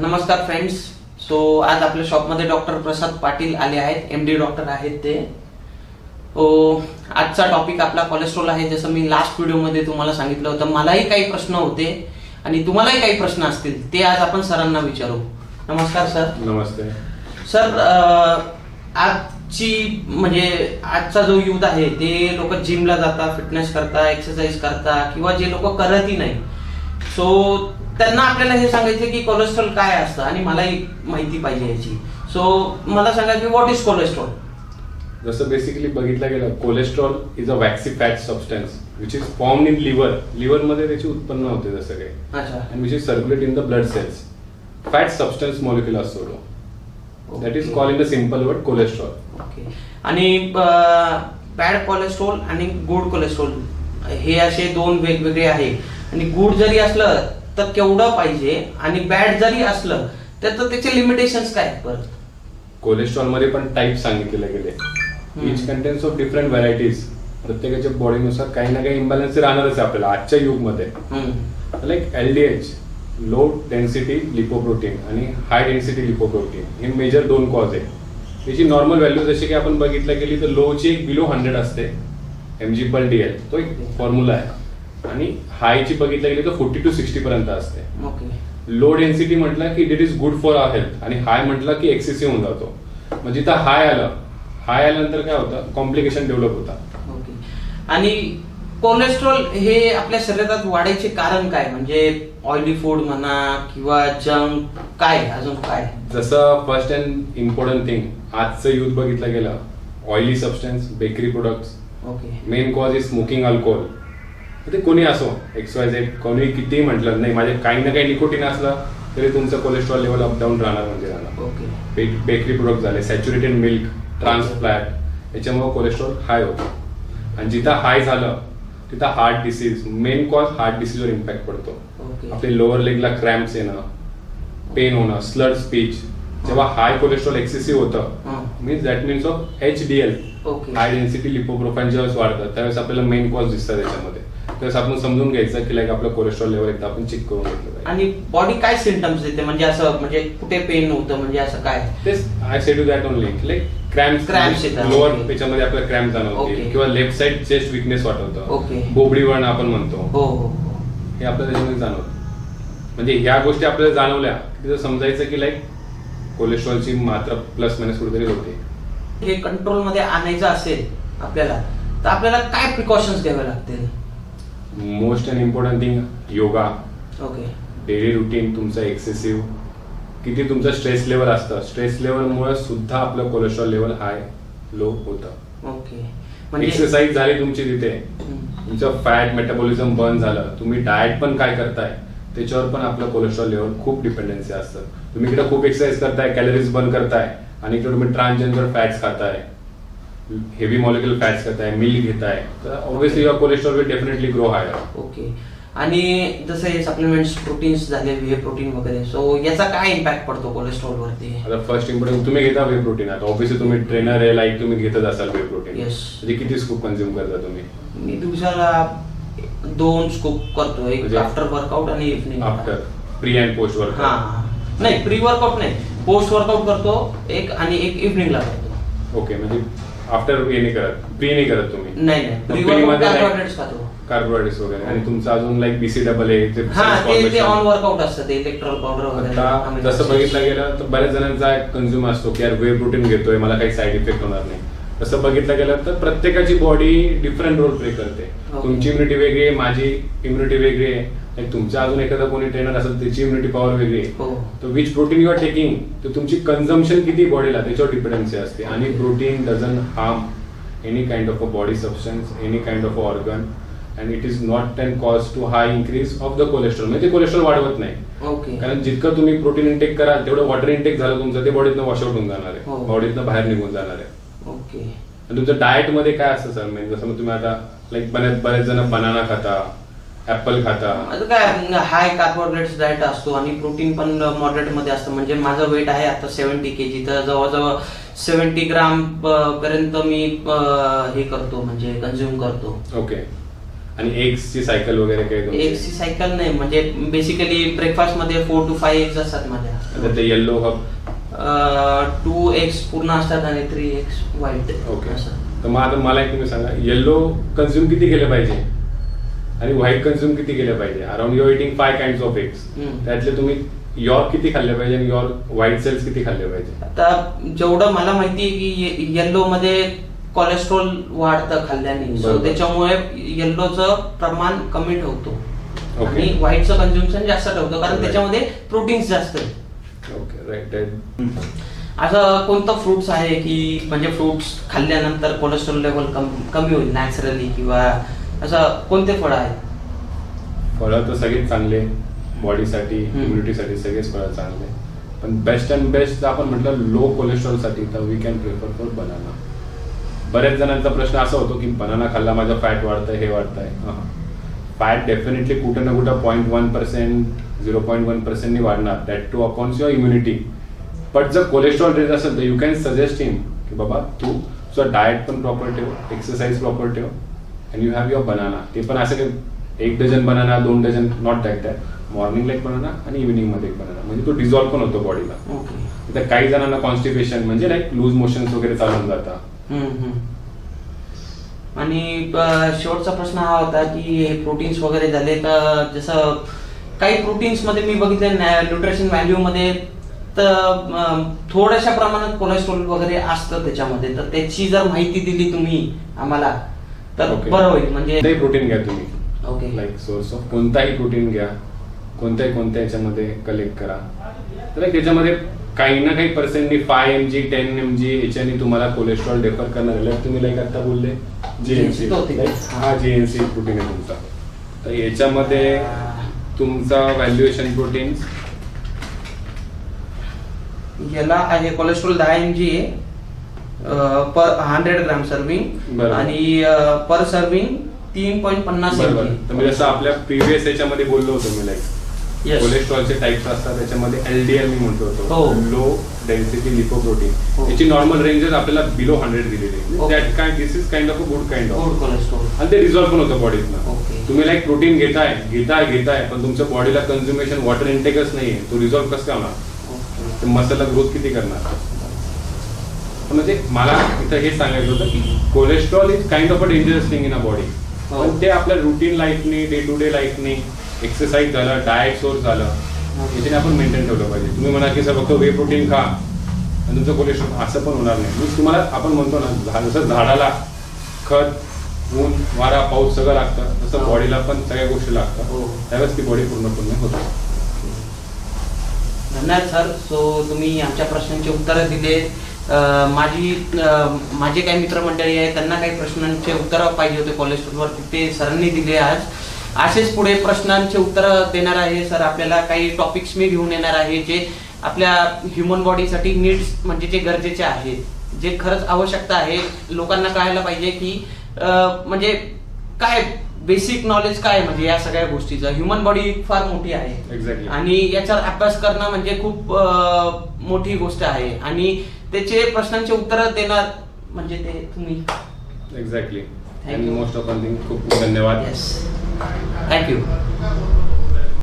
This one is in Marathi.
नमस्कार फ्रेंड्स. सो आज आपल्या शॉपमध्ये डॉक्टर प्रसाद पाटील आले आहेत. MD डॉक्टर आहेत ते. आजचा टॉपिक आपला कोलेस्ट्रॉल आहे. जसं मी लास्ट व्हिडिओमध्ये तुम्हाला सांगितलं होतं, मलाही काही प्रश्न होते आणि तुम्हालाही काही प्रश्न असतील, ते आज आपण सरांना विचारू. नमस्कार सर. नमस्ते सर. आजचा जो युथ आहे ते लोक जिमला जातात, फिटनेस करता, एक्सरसाइज करता, किंवा जे लोक करतही नाही, सो त्यांना आपल्याला हे सांगायचं की कोलेस्ट्रॉल काय असतं आणि मलाही माहिती पाहिजे याची. सो मला सांगा की व्हॉट इज कोलेस्ट्रॉल. जसं बेसिकली बघितलं गेलं, cholesterol is a waxy fat substance which is formed in liver मध्ये त्याची उत्पन्न होते जसं काही. अच्छा. And which is circulate in the blood cells. Fat substance molecule असतो तो. That is called in the simple word cholesterol. Okay. आणि बॅड कोलेस्ट्रॉल आणि गुड कोलेस्ट्रॉल हे असे दोन वेगवेगळे आहे. आणि गुड जरी असलं तर केवढं पाहिजे, आणि बॅड जरी असलं तर त्याचे लिमिटेशन्स काय आहेत परत. कोलेस्ट्रॉल मध्ये पण टाईप सांगितले गेले. इच कंटेन्स ऑफ डिफरंट व्हरायटीज. प्रत्येकाच्या बॉडीनुसार काही ना काही इम्बॅलन्स राहणारच आहे आपल्याला आजच्या युगमध्ये. Like LDH, low density lipoprotein, आणि हाय डेन्सिटी लिपोप्रोटीन, हे मेजर दोन कॉज आहे. त्याची नॉर्मल व्हॅल्यू जशी की आपण बघितलं गेली तर लोची एक बिलो 100 असते mg/dl, तो एक फॉर्म्युला आहे. आणि हायची बघितलं गेली तर 40 to 60 पर्यंत असते. लो डेन्सिटी म्हटलं की it is good for our health, आणि हाय म्हटलं की एक्सेसिव्ह होऊन जातो. म्हणजे इथं हाय आल्यानंतर काय होतं, कॉम्प्लिकेशन डेव्हलप होतात. आणि कोलेस्ट्रॉल हे आपल्या शरीरात वाढायचे कारण काय, म्हणजे ऑइली फूड म्हणा किंवा जंक, काय अजून काय. जसं फर्स्ट अँड इम्पॉर्टंट थिंग आजचं युथ बघितलं गेलं, oily substance, bakery products. Main cause is smoking, alcohol. ते कोणी असो, XYZ, कोणी कितीही म्हटलं नाही माझे काही ना काही निकोटीन असलं तरी तुमचं कोलेस्ट्रॉल लेवल अप डाऊन राहणार म्हणजे राहणार. बेकरी प्रोडक्ट झाले, सॅच्युरेटेड मिल्क, ट्रान्स फ्लॅट, याच्यामुळे कोलेस्ट्रॉल हाय होतो. आणि जिथं हाय झालं तिथं heart disease, main cause heart डिसीजवर इम्पॅक्ट पडतो. आपले लोअर लेगला क्रॅम्प्स येणं, पेन होणं, स्लर्ड स्पीच. जेव्हा हाय कोलेस्ट्रॉल एक्सेसिव्ह होतं means that means of HDL, high density lipoprotein ज्यावेळेस वाढतं त्यावेळेस आपल्याला मेन कॉज दिसतात त्याच्यामध्ये. त्यावेळेस आपण समजून घ्यायचं की लाईक आपलं कोलेस्ट्रॉल लेवल एकदा आपण चेक करून घेतलं. आणि बॉडी काय सिम्पटम्स देते, म्हणजे असं म्हणजे कुठे पेन होतं, म्हणजे असं काय. तेच I say to that only, like cramps lower त्याच्यामध्ये आपल्याला क्रॅम्प जाणवते, किंवा लेफ्ट साइड चेस्ट विकनेस वाटवतं, बोबडी वळण आपण म्हणतो, हे आपल्याला त्याच्यामध्ये जाणवतं. म्हणजे ह्या गोष्टी आपल्याला जाणवल्या तिथं समजायचं की लाईक कोलेस्ट्रॉलची मात्रा प्लस मायनस कुठेतरी होते. हे कंट्रोल मध्ये आणायचं असेल आपल्याला तर आपल्याला काय प्रिकॉशन्स घ्यावे लागतील. Most and important thing yoga. Daily routine तुमचं एक्सेसिव्ह, किती तुमचं स्ट्रेस लेवल असतं, स्ट्रेस लेवलमुळे सुद्धा आपलं कोलेस्ट्रॉल लेवल हाय लो होतं. एक्सरसाइज झाली तुमची तिथे, तुमचं फॅट मेटाबॉलिझम बर्न झालं, तुम्ही डाएट पण काय करताय त्याच्यावर पण आपलं कोलेस्ट्रॉल लेवल खूप डिपेंडन्सी असतं. तुम्ही इकडे खूप एक्सरसाइज करताय, कॅलरीज बर्न करताय, आणि इकडे तुम्ही ट्रान्सजेंडर फॅट्स खाताय, हेवी मॉलिक्युलर फॅट्स खाताय, मिल्क घेताय, तर obviously your cholesterol will definitely grow higher. आणि जसं हे सप्लिमेंट्स, प्रोटीन्स झाले, व्हे प्रोटीन वगैरे, सो याचा काय इम्पॅक्ट पडतो कोलेस्ट्रॉल वरती. आता फर्स्ट इम्पॉर्टंट, तुम्ही घेता व्हे प्रोटीन. आता ऑब्व्हियसली तुम्ही ट्रेनर आहे, लाईक तुम्ही घेतच असाल व्हे प्रोटीन. म्हणजे किती स्कूप कन्झ्युम करता तुम्ही. मी दिवसाला 2 स्कूप करतो, एक आफ्टर वर्कआउट आणि evening. After pre and post workout. नाही, प्री वर्कआउट नाही, पोस्ट वर्कआउट करतो एक, आणि एक इव्हनिंगला करतो. ओके. म्हणजे आफ्टर हे नाही करत, प्री नाही करत तुम्ही. नाही, प्री वर्कआउट कार्बोहायड्रेट्स खातो, कार्बोहायड्रेट्स वगैरे. आणि तुमचं अजून लाईक BCAA ते ऑन वर्कआउट असतं, ते इलेक्ट्रॉल पावडर वगैरे. जसं बघितलं गेलं तर बऱ्याच जणांचा कन्झ्युम असतो की यार व्हे प्रोटीन घेतोय, मला काही साईड इफेक्ट होणार नाही. तसं बघितलं गेलं तर प्रत्येकाची बॉडी डिफरंट रोल प्ले करते. तुमची इम्युनिटी वेगळी आहे, माझी इम्युनिटी वेगळी आहे, तुमचा अजून एखादा कोणी ट्रेनर असेल त्याची इम्युनिटी पॉवर वेगळी आहे. तर which protein you are taking, तर तुमची कन्झम्पशन किती बॉडीला त्याच्यावर डिपेंडन्सी असते. आणि protein doesn't harm any kind of a body substance, any kind of a organ, and it is not and cause to high increase of the cholesterol. म्हणजे ते कोलेस्ट्रॉल वाढवत नाही. कारण जितकं तुम्ही प्रोटीन इंटेक कराल तेवढं वॉटर इंटेक झालं तुमचं, ते बॉडीतनं वॉशआउट होऊन जाणार आहे, बॉडीतनं बाहेर निघून जाणार आहे. आणि तुमचं डाएट मध्ये काय असतं सर, म्हणजे जसं तुम्ही आता लाईक बरेच जण बनाना खाता, ऍपल खाता. काय हाय कार्बोहायड्रेट्स डाएट असतो, आणि प्रोटीन पण मॉडरेट मध्ये असतं. म्हणजे माझं वेट आहे आता 70 kg, तर जवळजवळ 70 ग्राम पर्यंत मी हे करतो, म्हणजे कन्झ्युम करतो. ओके. आणि एग्सची सायकल वगैरे काही एग्सची सायकल नाही, म्हणजे बेसिकली ब्रेकफास्ट मध्ये 4 to 5 एग्स असतात माझ्या. ते येल्लो कप 2 एग्स पूर्ण असतात आणि 3 एग्स व्हाईट. ओके. तर मग आता मला एक तुम्ही सांगा, येल्लो कन्झ्युम किती केले पाहिजे आणि व्हाईट कन्झ्युम किती केले पाहिजे? Around your eating 5 kinds of eggs, त्यातले तुम्ही यॉर्क किती खाल्ले पाहिजे आणि यॉर्क व्हाईट सेल्स किती खाल्ले पाहिजे? आता जेवढं मला माहिती आहे की येल्लो मध्ये कोलेस्ट्रॉल वाढतं खाल्ल्याने, सो त्याच्यामुळे येल्लोचं प्रमाण कमी ठेवतो आणि व्हाईटचं कन्झ्युम्शन जास्त ठेवतो, कारण त्याच्यामध्ये प्रोटीन्स जास्त आहेत. Okay, right. असं कोणतं फ्रुट्स आहे की म्हणजे फ्रुट्स खाल्ल्यानंतर कोलेस्ट्रॉल लेवल कमी होईल नॅचरली, किंवा असं कोणते फळं आहेत? फळं तर सगळेच चांगले, बॉडीसाठी इम्युनिटीसाठी सगळेच फळं चांगले, पण बेस्ट अँड बेस्ट आपण म्हटलं लो कोलेस्ट्रॉलसाठी तर we can prefer for banana. बऱ्याच जणांचा प्रश्न असा होतो की बनाना खाल्ला माझं फॅट वाढतंय, हे वाढतंय. फॅट डेफिनेटली कुठं ना कुठं 0.1%, 0.1% वाढणार, that to upons your immunity. But जर कोलेस्ट्रॉल रेट असेल तर यू कॅन सजेस्ट हिम की बाबा तू तुझं डाएट पण प्रॉपर ठेव, एक्सरसाइज प्रॉपर ठेव, and you have your banana. ते पण असं की 1 dozen banana, 2 dozen, not that that. मॉर्निंगला एक बनाना आणि इव्हिनिंग मध्ये एक बनाना, म्हणजे तो डिझॉल्व्ह पण होतो बॉडीला. तर काही जणांना कॉन्स्टिपेशन म्हणजे लाईक लूज मोशन्स वगैरे चालून जातात. आणि शेवटचा प्रश्न हा होता की हे प्रोटीन्स वगैरे झाले, तर जसं काही प्रोटीन्स मध्ये मी बघितलं न्यूट्रिशन व्हॅल्यू मध्ये तर थोड्याशा प्रमाणात कोलेस्ट्रॉल वगैरे असतं त्याच्यामध्ये, तर त्याची जर माहिती दिली तुम्ही आम्हाला तर बरं होईल. म्हणजे प्रोटीन घ्या तुम्ही, ओके, लाईक सोर्स ऑफ कोणताही प्रोटीन घ्या, कोणत्या याच्यामध्ये कलेक्ट करा, तर त्याच्यामध्ये काही ना काही पर्सेंटनी 5 mg 10 mg याच्याने तुम्हाला कोलेस्ट्रॉल डेफर करणार आहे. तुम्ही लाईक आता बोलले जीएनसी, हा जीएनसी प्रोटीन आहे तुमचा. तर याच्यामध्ये तुमचा व्हॅल्युएशन प्रोटीन्स याला आहे कोलेस्ट्रॉल 10 mg आहे पर 100 ग्राम सर्विंग, आणि पर सर्विंग 3.50 mg. तर जसं आपल्या प्रिव्हियस याच्यामध्ये बोललो होतो मी, लाईक कोलेस्ट्रॉलचे टाइप्स असतात, त्याच्यामध्ये एलडीएल मी म्हणतो होतो, लो डेन्सिटी लिपोप्रोटीन. याची नॉर्मल रेंजेस आपल्याला बिलो 100 दिलेली आहे. दॅट काय this is kind of a good kind of cholesterol, आणि ते रिझॉल्व्ह पण होतं बॉडीतनं. तुम्ही लाईक प्रोटीन घेताय पण तुमच्या बॉडीला कन्झ्युमेशन वॉटर इंटेकच नाहीये, तो रिझॉल्व्ह कसं काय होणार? ते मसलला ग्रोथ किती करणार? म्हणजे मला इथं हे सांगायचं होतं की cholesterol is kind of a dangerous thing in a body, पण ते आपल्या रुटीन लाईफनी, डे टू डे लाईफनी, एक्सरसाइज झालं, डाएट सोर्स झालं, याच्याने आपण मेंटेन ठेवलं पाहिजे. तुम्ही म्हणा की सर फक्त वे प्रोटीन खा आणि तुमचं कोलेस्ट्रॉल, असं पण होणार नाही. तुम्हाला आपण म्हणतो ना, जसं झाडाला खत, ऊन, वारा, पाऊस सगळं लागतं, तसं बॉडीला पण सगळ्या गोष्टी लागतात, त्यावेळेस ती बॉडी पूर्णपणे होते. धन्यवाद सर. सो तुम्ही आमच्या प्रश्नांची उत्तरं दिले. माझे काही मित्रमंडळी आहे, त्यांना काही प्रश्नांचे उत्तरं पाहिजे होते कोलेस्ट्रॉलवर, ते सरांनी दिले. असेच पुढे प्रश्नांचे उत्तर देणार आहे सर. आपल्याला काही टॉपिक्स मी घेऊन येणार आहे जे आपल्या ह्युमन बॉडीसाठी नीड्स, म्हणजे जे गरजेचे आहेत, जे खरंच आवश्यकता आहे, लोकांना कळायला पाहिजे की म्हणजे काय बेसिक नॉलेज काय म्हणजे या सगळ्या गोष्टीचं. ह्युमन बॉडी फार मोठी आहे आणि याच्यावर अभ्यास करणं म्हणजे खूप मोठी गोष्ट आहे, आणि त्याचे प्रश्नांचे उत्तर देणार म्हणजे ते तुम्ही. Exactly. Most of all thing खूप धन्यवाद. थँक्यू.